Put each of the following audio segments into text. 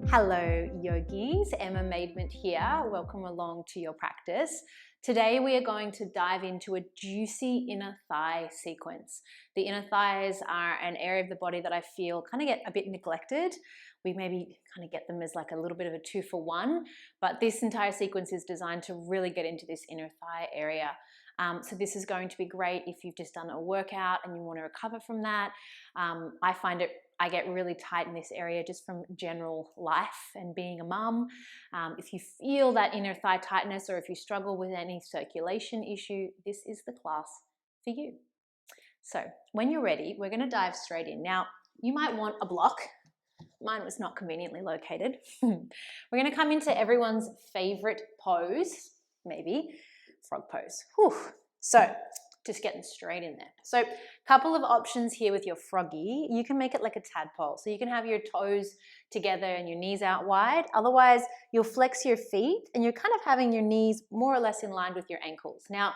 Hello yogis, Emma Maidment here. Welcome along to your practice. Today we are going to dive into a juicy inner thigh sequence. The inner thighs are an area of the body that I feel kind of get a bit neglected. We maybe kind of get them as like a little bit of a 2-for-1, but this entire sequence is designed to really get into this inner thigh area. So this is going to be great if you've just done a workout and you want to recover from that. I get really tight in this area just from general life and being a mum. If you feel that inner thigh tightness or if you struggle with any circulation issue, this is the class for you. So when you're ready, we're going to dive straight in. Now, you might want a block. Mine was not conveniently located. We're going to come into everyone's favorite pose, maybe frog pose. Whew. So just getting straight in there. So a couple of options here with your froggy. You can make it like a tadpole. So you can have your toes together and your knees out wide. Otherwise, you'll flex your feet and you're kind of having your knees more or less in line with your ankles. Now,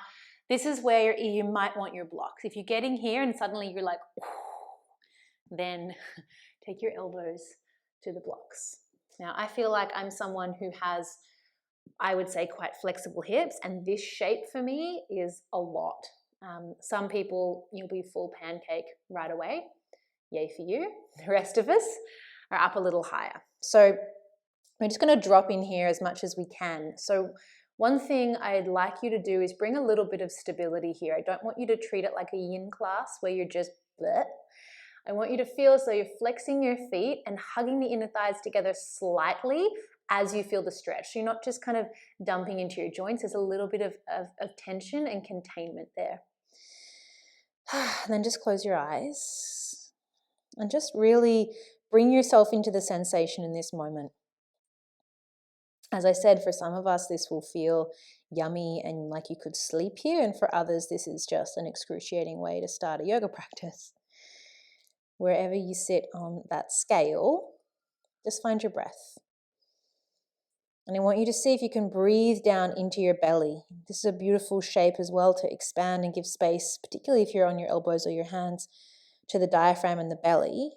this is where you might want your blocks. If you're getting here and suddenly you're like, then take your elbows to the blocks. Now, I feel like I'm someone who has, I would say, quite flexible hips, and this shape for me is a lot. Some people, you'll be full pancake right away. Yay for you. The rest of us are up a little higher. So we're just going to drop in here as much as we can. So one thing I'd like you to do is bring a little bit of stability here. I don't want you to treat it like a yin class where you're just bleh. I want you to feel as though you're flexing your feet and hugging the inner thighs together slightly as you feel the stretch. So you're not just kind of dumping into your joints. There's a little bit of tension and containment there. And then just close your eyes and just really bring yourself into the sensation in this moment. As I said, for some of us, this will feel yummy and like you could sleep here. And for others, this is just an excruciating way to start a yoga practice. Wherever you sit on that scale, just find your breath. And I want you to see if you can breathe down into your belly. This is a beautiful shape as well to expand and give space, particularly if you're on your elbows or your hands, to the diaphragm and the belly.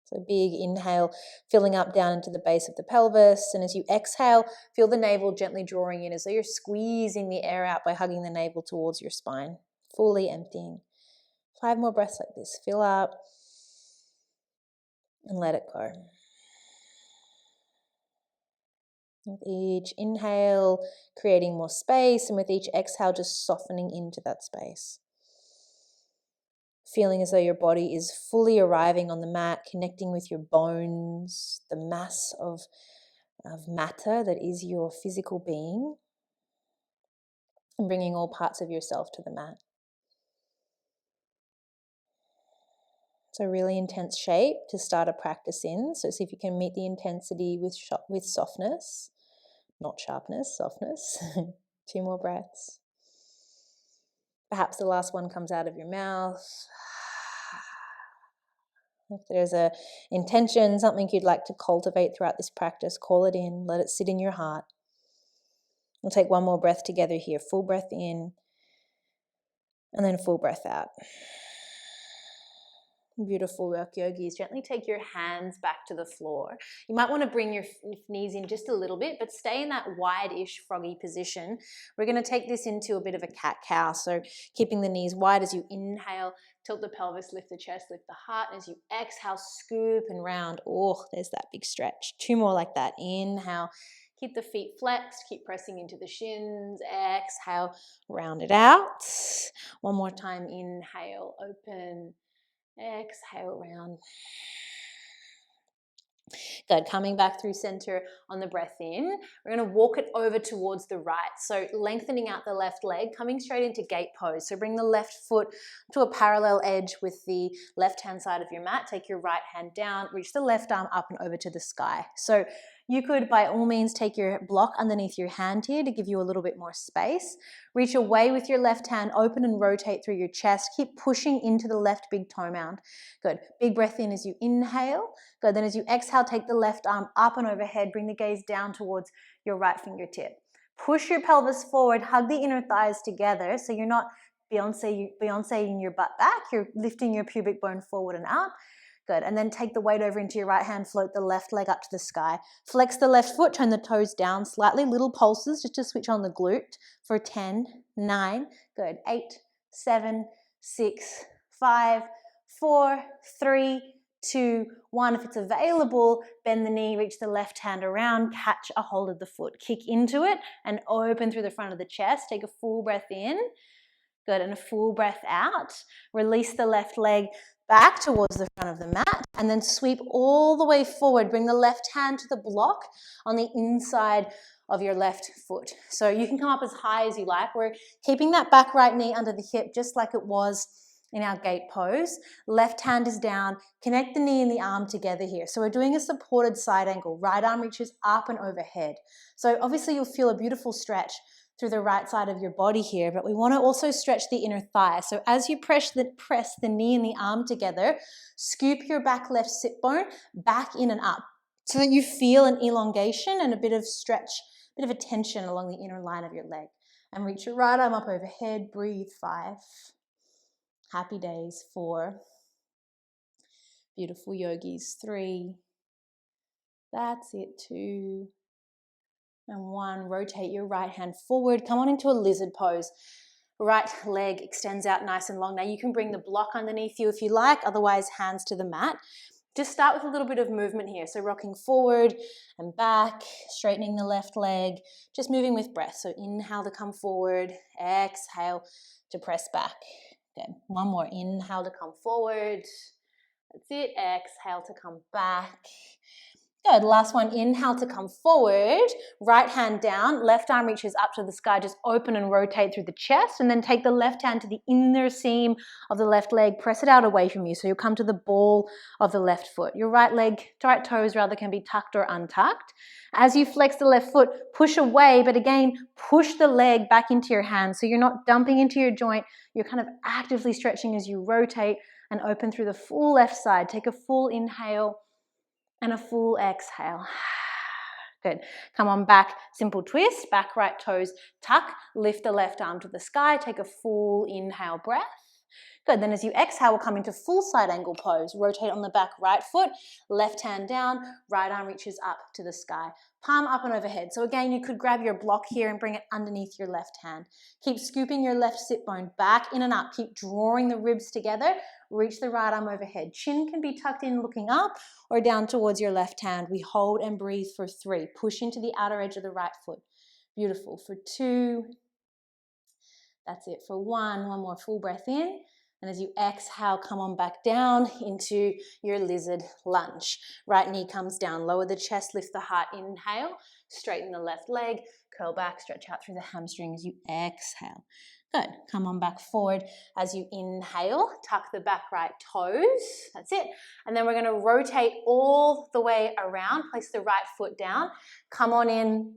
So big inhale, filling up down into the base of the pelvis. And as you exhale, feel the navel gently drawing in as though you're squeezing the air out by hugging the navel towards your spine, fully emptying. 5 more breaths like this. Fill up and let it go. With each inhale, creating more space, and with each exhale, just softening into that space. Feeling as though your body is fully arriving on the mat, connecting with your bones, the mass of matter that is your physical being, and bringing all parts of yourself to the mat. So really intense shape to start a practice in. So see if you can meet the intensity with softness. Not sharpness, softness. 2 more breaths. Perhaps the last one comes out of your mouth. If there's an intention, something you'd like to cultivate throughout this practice, call it in, let it sit in your heart. We'll take 1 more breath together here. Full breath in, and then full breath out. Beautiful work, yogis. Gently take your hands back to the floor. You might want to bring your knees in just a little bit, but stay in that wide-ish froggy position. We're going to take this into a bit of a cat-cow. So keeping the knees wide as you inhale, tilt the pelvis, lift the chest, lift the heart. As you exhale, scoop and round. Oh, there's that big stretch. 2 more like that. Inhale. Keep the feet flexed. Keep pressing into the shins. Exhale, round it out. 1 more time. Inhale, open. Exhale, round. Good. Coming back through center on the breath in. We're going to walk it over towards the right. So lengthening out the left leg, coming straight into gate pose. So bring the left foot to a parallel edge with the left-hand side of your mat. Take your right hand down, reach the left arm up and over to the sky. So you could, by all means, take your block underneath your hand here to give you a little bit more space. Reach away with your left hand, open and rotate through your chest. Keep pushing into the left big toe mound. Good. Big breath in as you inhale. Good. Then as you exhale, take the left arm up and overhead. Bring the gaze down towards your right fingertip. Push your pelvis forward. Hug the inner thighs together so you're not Beyonceing your butt back. You're lifting your pubic bone forward and up. Good, and then take the weight over into your right hand, float the left leg up to the sky. Flex the left foot, turn the toes down slightly, little pulses just to switch on the glute for 10, 9, good, 8, 7, 6, 5, 4, 3, 2, 1. If it's available, bend the knee, reach the left hand around, catch a hold of the foot, kick into it and open through the front of the chest. Take a full breath in, good, and a full breath out. Release the left leg back towards the front of the mat and then sweep all the way forward. Bring the left hand to the block on the inside of your left foot. So you can come up as high as you like. We're keeping that back right knee under the hip just like it was in our gate pose. Left hand is down. Connect the knee and the arm together here. So we're doing a supported side angle. Right arm reaches up and overhead. So obviously you'll feel a beautiful stretch through the right side of your body here, but we want to also stretch the inner thigh. So as you press the knee and the arm together, scoop your back left sit bone back in and up so that you feel an elongation and a bit of stretch, a bit of a tension along the inner line of your leg. And reach your right arm up overhead, breathe, 5. Happy days, 4. Beautiful yogis, 3. That's it, 2. And 1, rotate your right hand forward. Come on into a lizard pose. Right leg extends out nice and long. Now you can bring the block underneath you if you like, otherwise hands to the mat. Just start with a little bit of movement here. So rocking forward and back, straightening the left leg, just moving with breath. So inhale to come forward, exhale to press back. Good. One more, inhale to come forward. That's it, exhale to come back. Good, last one, inhale to come forward, right hand down, left arm reaches up to the sky, just open and rotate through the chest, and then take the left hand to the inner seam of the left leg, press it out away from you, so you'll come to the ball of the left foot. Your right toes rather can be tucked or untucked. As you flex the left foot, push away, but again, push the leg back into your hand, so you're not dumping into your joint, you're kind of actively stretching as you rotate and open through the full left side. Take a full inhale and a full exhale. Good. Come on back, simple twist, back right toes tuck, lift the left arm to the sky, take a full inhale breath. Good, then as you exhale, we'll come into full side angle pose. Rotate on the back right foot, left hand down, right arm reaches up to the sky. Palm up and overhead. So again, you could grab your block here and bring it underneath your left hand. Keep scooping your left sit bone back in and up. Keep drawing the ribs together. Reach the right arm overhead. Chin can be tucked in looking up or down towards your left hand. We hold and breathe for 3. Push into the outer edge of the right foot. Beautiful. For 2. That's it. For 1. One more full breath in. And as you exhale, come on back down into your lizard lunge. Right knee comes down, lower the chest, lift the heart, inhale, straighten the left leg, curl back, stretch out through the hamstring as you exhale. Good, come on back forward as you inhale, tuck the back right toes, that's it. And then we're gonna rotate all the way around, place the right foot down, come on in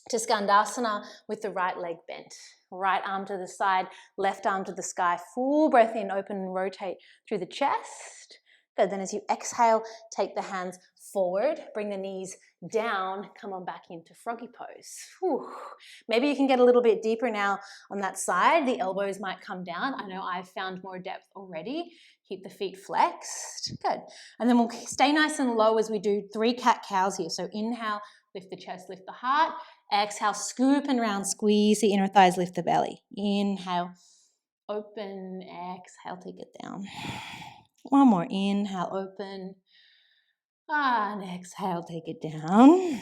to Skandasana with the right leg bent. Right arm to the side, left arm to the sky. Full breath in, open and rotate through the chest. Good, then as you exhale, take the hands forward, bring the knees down, come on back into froggy pose. Whew. Maybe you can get a little bit deeper now on that side. The elbows might come down. I know I've found more depth already. Keep the feet flexed. Good. And then we'll stay nice and low as we do 3 cat-cows here. So inhale, lift the chest, lift the heart. Exhale, scoop and round, squeeze the inner thighs, lift the belly. Inhale, open, exhale, take it down. One more, inhale, open, and exhale, take it down.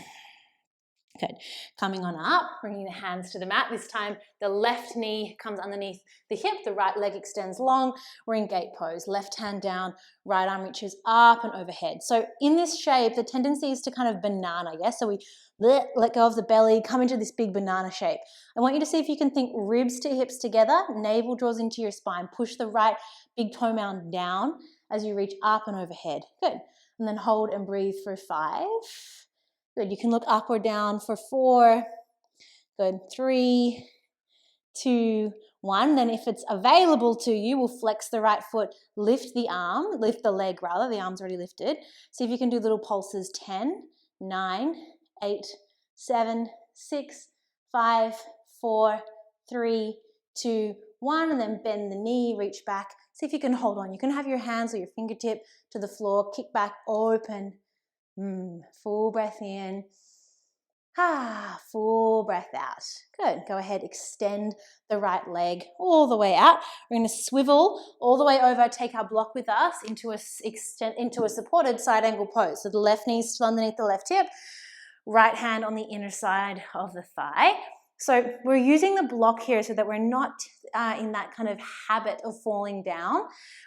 Good. Coming on up, bringing the hands to the mat. This time, the left knee comes underneath the hip, the right leg extends long. We're in gate pose. Left hand down, right arm reaches up and overhead. So in this shape, the tendency is to kind of banana, yes? So we let go of the belly, come into this big banana shape. I want you to see if you can think ribs to hips together, navel draws into your spine. Push the right big toe mound down as you reach up and overhead. Good. And then hold and breathe for 5. Good, you can look up or down for 4. Good, 3, 2, 1. Then if it's available to you, we'll flex the right foot, lift the arm, lift the leg rather, the arm's already lifted. See if you can do little pulses, 10, 9, 8, 7, 6, 5, 4, 3, 2, 1. And then bend the knee, reach back, See if you can hold on. You can have your hands or your fingertip to the floor, kick back, open. Full breath in. Full breath out. Good. Go ahead, extend the right leg all the way out. We're going to swivel all the way over, take our block with us into a supported side angle pose. So the left knee is still underneath the left hip, right hand on the inner side of the thigh. So we're using the block here so that we're not in that kind of habit of falling down.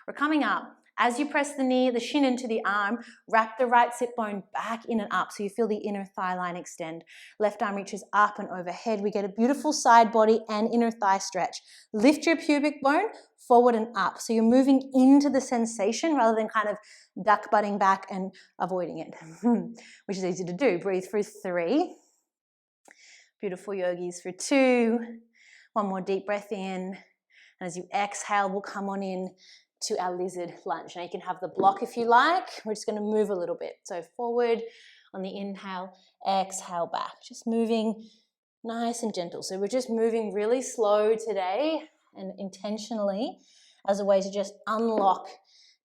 We're coming up. As you press the knee, the shin into the arm, wrap the right sit bone back in and up so you feel the inner thigh line extend. Left arm reaches up and overhead. We get a beautiful side body and inner thigh stretch. Lift your pubic bone forward and up. So you're moving into the sensation rather than kind of duck butting back and avoiding it, which is easy to do. Breathe for 3. Beautiful yogis for 2. One more deep breath in. And as you exhale, we'll come on in to our lizard lunge. Now you can have the block if you like. We're just going to move a little bit. So forward on the inhale, exhale back. Just moving nice and gentle. So we're just moving really slow today and intentionally as a way to just unlock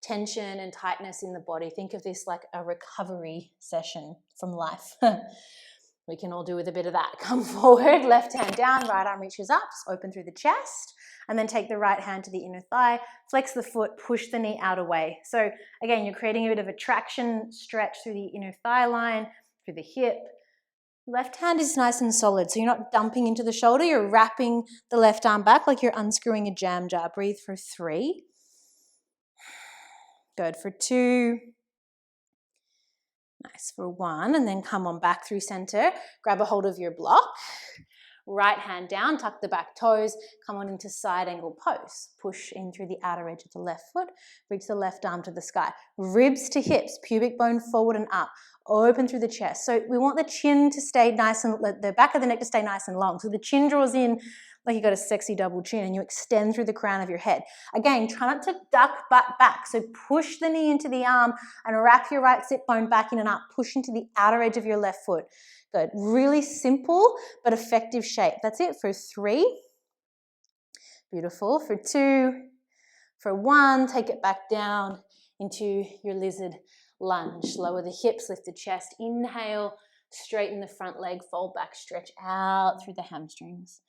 tension and tightness in the body. Think of this like a recovery session from life. We can all do with a bit of that. Come forward, left hand down, right arm reaches up, just open through the chest, and then take the right hand to the inner thigh, flex the foot, push the knee out away. So again, you're creating a bit of a traction stretch through the inner thigh line, through the hip. Left hand is nice and solid, so you're not dumping into the shoulder, you're wrapping the left arm back like you're unscrewing a jam jar. Breathe for 3. Good for 2. Nice for 1, and then come on back through center. Grab a hold of your block. Right hand down, tuck the back toes, come on into side angle pose. Push in through the outer edge of the left foot, reach the left arm to the sky. Ribs to hips, pubic bone forward and up. Open through the chest. So we want the chin to stay nice and the back of the neck to stay nice and long. So the chin draws in like you got a sexy double chin and you extend through the crown of your head. Again, try not to duck butt back. So push the knee into the arm and wrap your right sit bone back in and up. Push into the outer edge of your left foot. Good. Really simple but effective shape. That's it for 3. Beautiful. For 2. For 1, take it back down into your lizard lunge. Lower the hips, lift the chest. Inhale, straighten the front leg, fold back, stretch out through the hamstrings.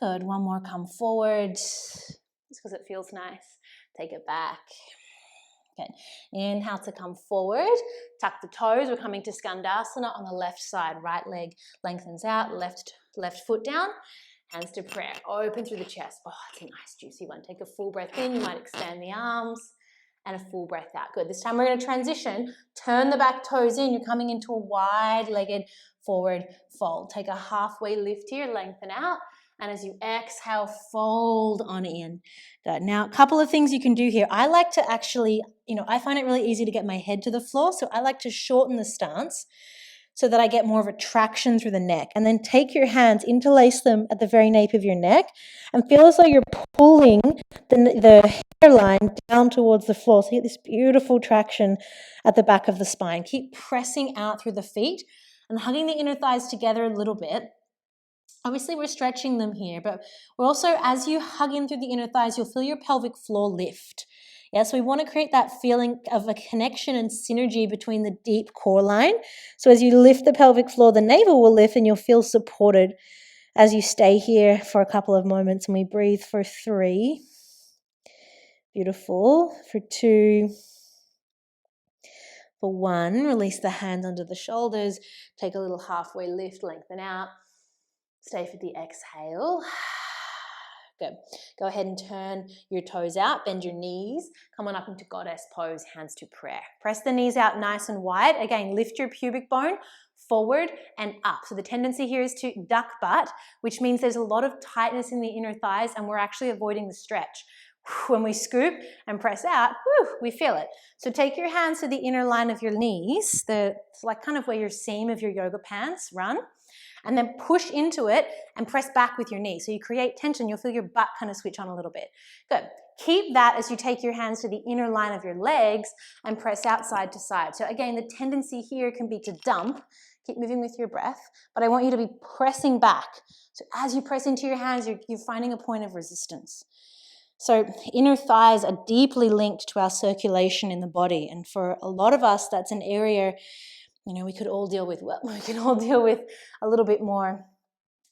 Good. One more, come forward. Just because it feels nice. Take it back. Good. Inhale to come forward. Tuck the toes. We're coming to Skandasana on the left side. Right leg lengthens out. Left foot down. Hands to prayer. Open through the chest. Oh, it's a nice juicy one. Take a full breath in. You might extend the arms. And a full breath out. Good. This time we're going to transition. Turn the back toes in. You're coming into a wide-legged forward fold. Take a halfway lift here. Lengthen out. And as you exhale, fold on in. Good. Now, a couple of things you can do here. I like to actually, I find it really easy to get my head to the floor, so I like to shorten the stance so that I get more of a traction through the neck. And then take your hands, interlace them at the very nape of your neck, and feel as though you're pulling the hairline down towards the floor. So you get this beautiful traction at the back of the spine. Keep pressing out through the feet and hugging the inner thighs together a little bit. Obviously, we're stretching them here, but we're also, as you hug in through the inner thighs, you'll feel your pelvic floor lift. Yeah, so we want to create that feeling of a connection and synergy between the deep core line. So as you lift the pelvic floor, the navel will lift and you'll feel supported as you stay here for a couple of moments. And we breathe for 3. Beautiful. For 2. For 1, release the hands under the shoulders. Take a little halfway lift, lengthen out. Stay for the exhale. Good. Go ahead and turn your toes out, bend your knees, come on up into goddess pose, hands to prayer. Press the knees out nice and wide. Again, lift your pubic bone forward and up. So the tendency here is to duck butt, which means there's a lot of tightness in the inner thighs and we're actually avoiding the stretch. When we scoop and press out, we feel it. So take your hands to the inner line of your knees, like kind of where your seam of your yoga pants run. And then push into it and press back with your knee. So you create tension, you'll feel your butt kind of switch on a little bit. Good. Keep that as you take your hands to the inner line of your legs and press out side to side. So again, the tendency here can be to dump. Keep moving with your breath, but I want you to be pressing back. So as you press into your hands, you're finding a point of resistance. So inner thighs are deeply linked to our circulation in the body. And for a lot of us, that's an area, we could all deal with, we can all deal with a little bit more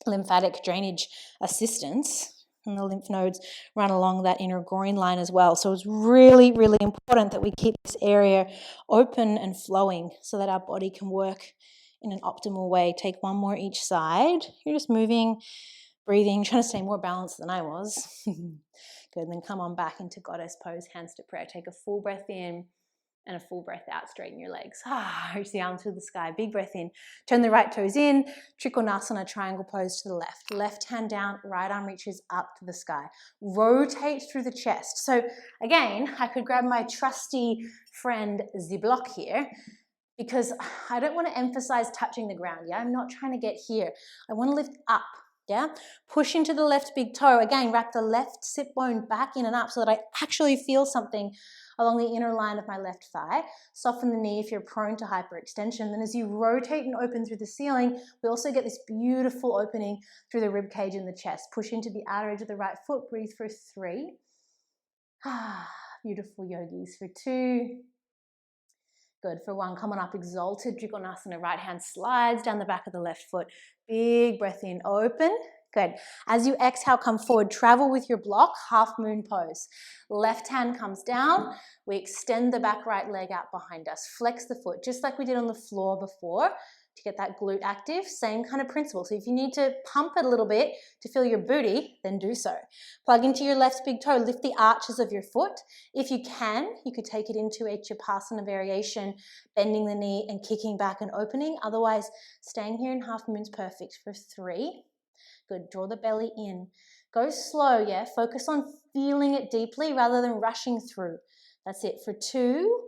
lymphatic drainage assistance. And the lymph nodes run along that inner groin line as well. So it's really, really important that we keep this area open and flowing so that our body can work in an optimal way. Take one more each side. You're just moving, breathing, trying to stay more balanced than I was. Good, then come on back into goddess pose, hands to prayer. Take a full breath in and a full breath out, straighten your legs. Reach the arms to the sky, big breath in. Turn the right toes in, Trikonasana, triangle pose to the left. Left hand down, right arm reaches up to the sky. Rotate through the chest. So again, I could grab my trusty friend Ziblock here, because I don't want to emphasize touching the ground, yeah? I'm not trying to get here. I want to lift up, yeah? Push into the left big toe. Again, wrap the left sit bone back in and up so that I actually feel something along the inner line of my left thigh. Soften the knee if you're prone to hyperextension. Then as you rotate and open through the ceiling, we also get this beautiful opening through the rib cage and the chest. Push into the outer edge of the right foot. Breathe for 3. Beautiful yogis for 2. Good, for 1, come on up, exalted Trikonasana, right hand slides down the back of the left foot. Big breath in, open. Good. As you exhale, come forward, travel with your block, half moon pose. Left hand comes down, we extend the back right leg out behind us. Flex the foot, just like we did on the floor before, to get that glute active. Same kind of principle. So if you need to pump it a little bit to feel your booty, then do so. Plug into your left big toe, lift the arches of your foot. If you can, you could take it into a Chapasana variation, bending the knee and kicking back and opening. Otherwise, staying here in half moon's perfect for 3. Good, draw the belly in. Go slow, yeah? Focus on feeling it deeply rather than rushing through. That's it for 2.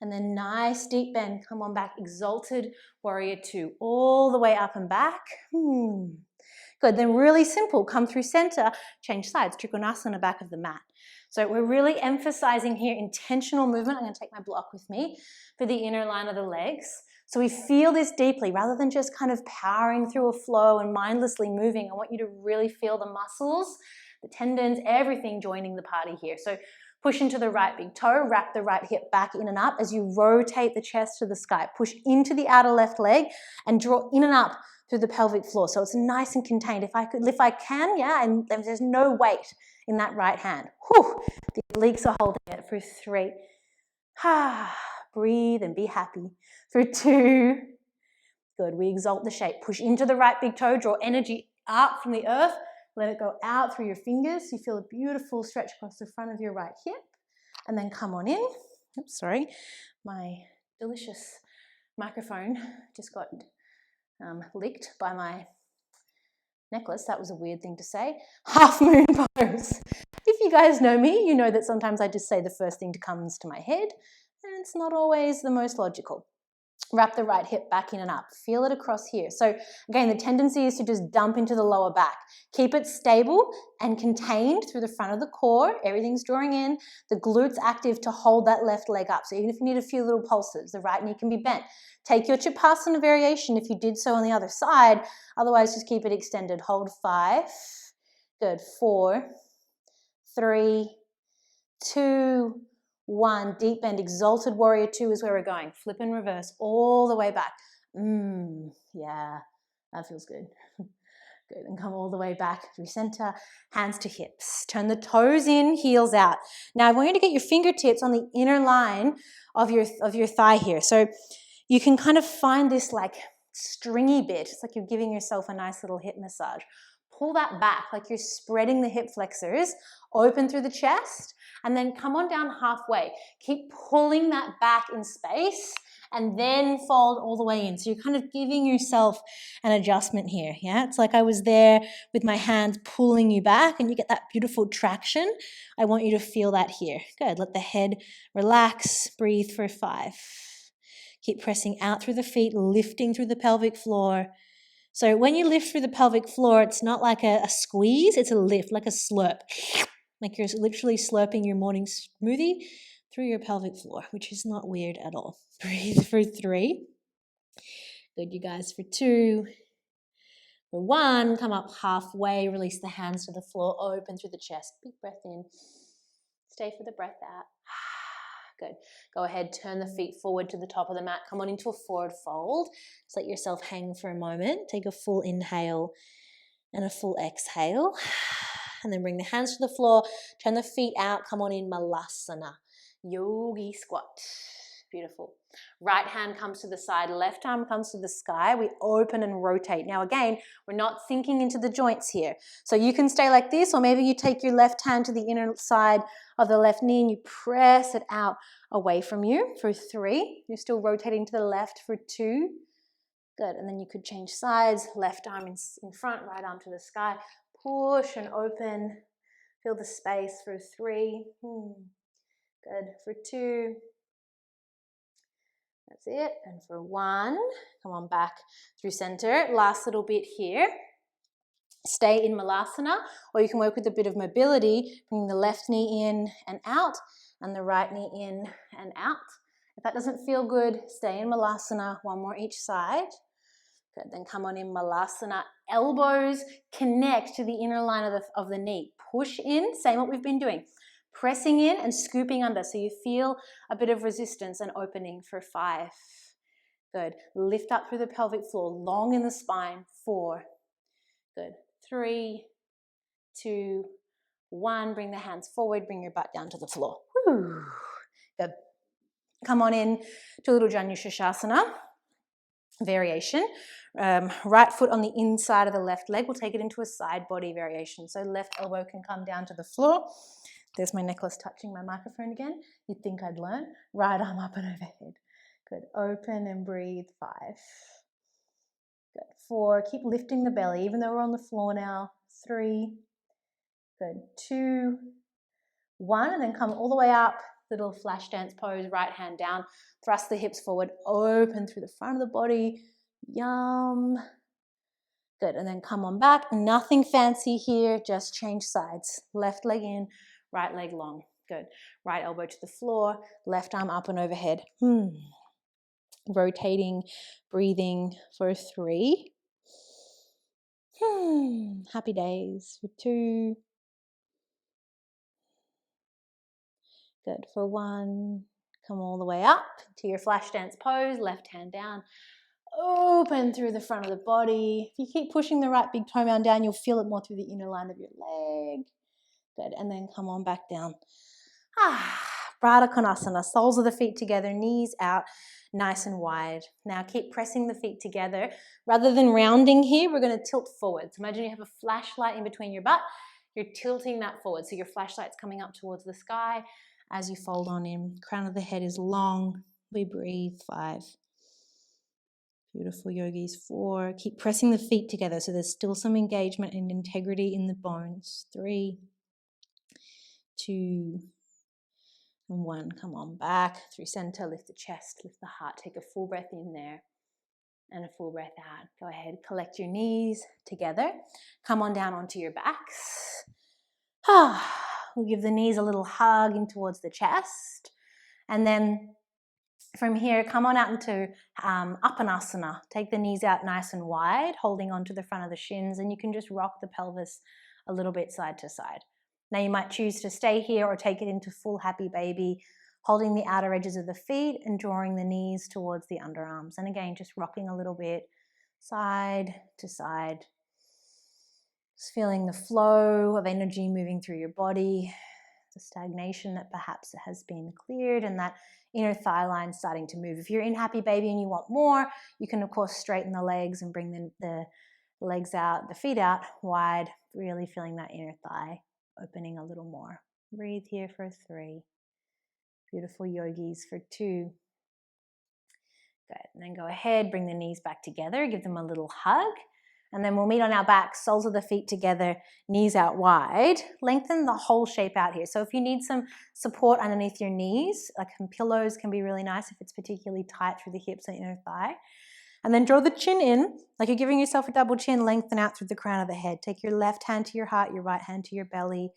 And then nice deep bend. Come on back, exalted warrior 2. All the way up and back. Good, then really simple. Come through center, change sides. Trikonasana, back of the mat. So we're really emphasizing here intentional movement. I'm going to take my block with me for the inner line of the legs. So we feel this deeply rather than just kind of powering through a flow and mindlessly moving. I want you to really feel the muscles, the tendons, everything joining the party here. So push into the right big toe, wrap the right hip back in and up as you rotate the chest to the sky. Push into the outer left leg and draw in and up through the pelvic floor. So it's nice and contained. If I can, yeah, and there's no weight in that right hand. Whew, the obliques are holding it for 3. Breathe and be happy. For 2. Good, we exalt the shape. Push into the right big toe, draw energy up from the earth. Let it go out through your fingers. You feel a beautiful stretch across the front of your right hip. And then come on in. Oops, sorry. My delicious microphone just got licked by my necklace. That was a weird thing to say. Half moon pose. If you guys know me, you know that sometimes I just say the first thing that comes to my head, and it's not always the most logical. Wrap the right hip back in and up. Feel it across here. So again, the tendency is to just dump into the lower back. Keep it stable and contained through the front of the core. Everything's drawing in. The glutes active to hold that left leg up. So even if you need a few little pulses, the right knee can be bent. Take your Chapasana variation if you did so on the other side. Otherwise, just keep it extended. Hold 5. Good. 4, 3, 2, 1, deep bend, exalted warrior 2 is where we're going. Flip and reverse all the way back. Yeah, that feels good. Good, and come all the way back through center, hands to hips. Turn the toes in, heels out. Now I want you to get your fingertips on the inner line of your thigh here. So you can kind of find this like stringy bit. It's like you're giving yourself a nice little hip massage. Pull that back like you're spreading the hip flexors, open through the chest, and then come on down halfway. Keep pulling that back in space and then fold all the way in. So you're kind of giving yourself an adjustment here, yeah? It's like I was there with my hands pulling you back and you get that beautiful traction. I want you to feel that here. Good, let the head relax, breathe for 5. Keep pressing out through the feet, lifting through the pelvic floor. So when you lift through the pelvic floor, it's not like a squeeze, it's a lift, like a slurp. Like you're literally slurping your morning smoothie through your pelvic floor, which is not weird at all. Breathe for 3. Good, you guys, for 2. For 1, come up halfway, release the hands to the floor, open through the chest. Big breath in. Stay for the breath out. Good. Go ahead, turn the feet forward to the top of the mat. Come on into a forward fold. Just let yourself hang for a moment. Take a full inhale and a full exhale. And then bring the hands to the floor. Turn the feet out. Come on in Malasana. Yogi squat. Beautiful. Right hand comes to the side, left arm comes to the sky. We open and rotate. Now again, we're not sinking into the joints here. So you can stay like this, or maybe you take your left hand to the inner side of the left knee and you press it out away from you for 3. You're still rotating to the left for 2. Good. And then you could change sides. Left arm in front, right arm to the sky. Push and open. Feel the space for 3. Good. For 2. That's it. And for 1, come on back through center. Last little bit here. Stay in Malasana, or you can work with a bit of mobility, bringing the left knee in and out, and the right knee in and out. If that doesn't feel good, stay in Malasana, 1 more each side. Good, then come on in Malasana. Elbows connect to the inner line of the knee. Push in, same what we've been doing. Pressing in and scooping under, so you feel a bit of resistance and opening for 5. Good. Lift up through the pelvic floor, long in the spine. 4. Good. 3, 2, 1. Bring the hands forward, bring your butt down to the floor. Woo. Good. Come on in to a little Janushirshasana variation. Right foot on the inside of the left leg. We'll take it into a side body variation. So left elbow can come down to the floor. There's my necklace touching my microphone again. You'd think I'd learn. Right arm up and overhead. Good. Open and breathe. 5. Good. 4. Keep lifting the belly, even though we're on the floor now. 3. Good. 2. 1. And then come all the way up. Little flash dance pose. Right hand down. Thrust the hips forward. Open through the front of the body. Yum. Good. And then come on back. Nothing fancy here. Just change sides. Left leg in. Right leg long. Good. Right elbow to the floor. Left arm up and overhead. Rotating, breathing for 3. Happy days for 2. Good. For 1. Come all the way up to your flash dance pose. Left hand down. Open through the front of the body. If you keep pushing the right big toe mound down, you'll feel it more through the inner line of your leg. Good. And then come on back down. Baddha Konasana. Soles of the feet together, knees out, nice and wide. Now keep pressing the feet together. Rather than rounding here, we're going to tilt forward. So imagine you have a flashlight in between your butt. You're tilting that forward. So your flashlight's coming up towards the sky as you fold on in. Crown of the head is long. We breathe. 5. Beautiful, yogis. 4. Keep pressing the feet together so there's still some engagement and integrity in the bones. 3, 2, and 1. Come on back through center. Lift the chest, lift the heart. Take a full breath in there and a full breath out. Go ahead, collect your knees together. Come on down onto your backs. We'll give the knees a little hug in towards the chest. And then from here, come on out into Uppanasana. Take the knees out nice and wide, holding onto the front of the shins, and you can just rock the pelvis a little bit side to side. Now you might choose to stay here or take it into full happy baby, holding the outer edges of the feet and drawing the knees towards the underarms. And again, just rocking a little bit side to side. Just feeling the flow of energy moving through your body, the stagnation that perhaps has been cleared, and that inner thigh line starting to move. If you're in happy baby and you want more, you can of course straighten the legs and bring the legs out, the feet out wide, really feeling that inner thigh opening a little more. Breathe here for 3. Beautiful, yogis, for 2. Good. And then go ahead, bring the knees back together, give them a little hug. And then we'll meet on our back, soles of the feet together, knees out wide. Lengthen the whole shape out here. So if you need some support underneath your knees, like some pillows can be really nice if it's particularly tight through the hips and inner thigh. And then draw the chin in, like you're giving yourself a double chin, lengthen out through the crown of the head. Take your left hand to your heart, your right hand to your belly,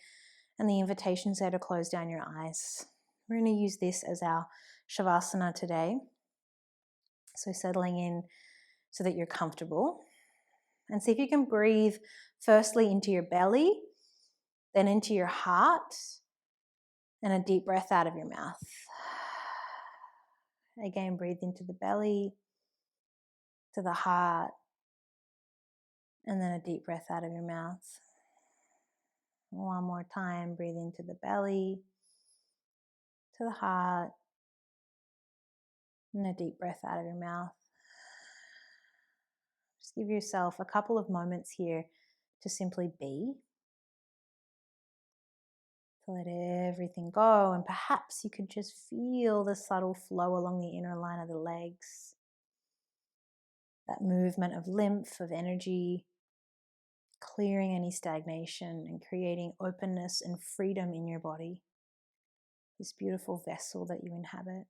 and the invitation's there to close down your eyes. We're going to use this as our Shavasana today. So settling in so that you're comfortable. And see if you can breathe firstly into your belly, then into your heart, And a deep breath out of your mouth. Again, breathe into the belly, to the heart, and then a deep breath out of your mouth. One more time, breathe into the belly, to the heart, and a deep breath out of your mouth. Just give yourself a couple of moments here to simply be, to let everything go, and perhaps you could just feel the subtle flow along the inner line of the legs. That movement of lymph, of energy, clearing any stagnation and creating openness and freedom in your body. This beautiful vessel that you inhabit.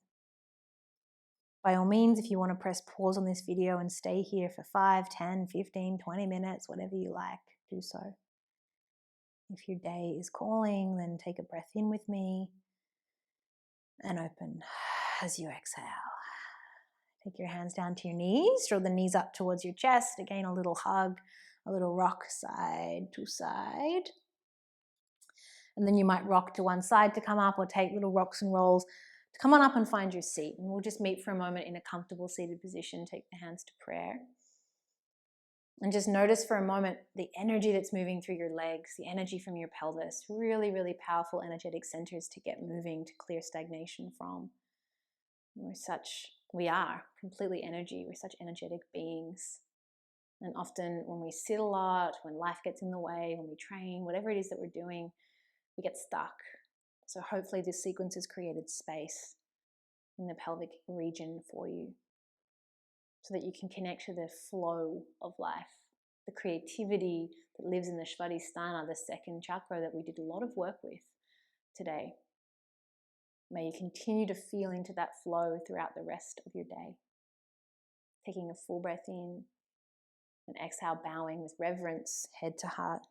By all means, if you want to press pause on this video and stay here for 5, 10, 15, 20 minutes, whatever you like, do so. If your day is calling, then take a breath in with me and open as you exhale. Take your hands down to your knees, draw the knees up towards your chest. Again, a little hug, a little rock side to side. And then you might rock to one side to come up, or take little rocks and rolls to come on up and find your seat. And we'll just meet for a moment in a comfortable seated position. Take the hands to prayer. And just notice for a moment the energy that's moving through your legs, the energy from your pelvis. Really, really powerful energetic centers to get moving, to clear stagnation from. We are completely energy. We're such energetic beings. And often when we sit a lot, when life gets in the way, when we train, whatever it is that we're doing, we get stuck. So hopefully this sequence has created space in the pelvic region for you so that you can connect to the flow of life, the creativity that lives in the Svadhisthana, the second chakra that we did a lot of work with today. May you continue to feel into that flow throughout the rest of your day. Taking a full breath in and exhale, bowing with reverence, head to heart.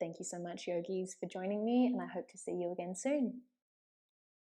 Thank you so much, yogis, for joining me, and I hope to see you again soon.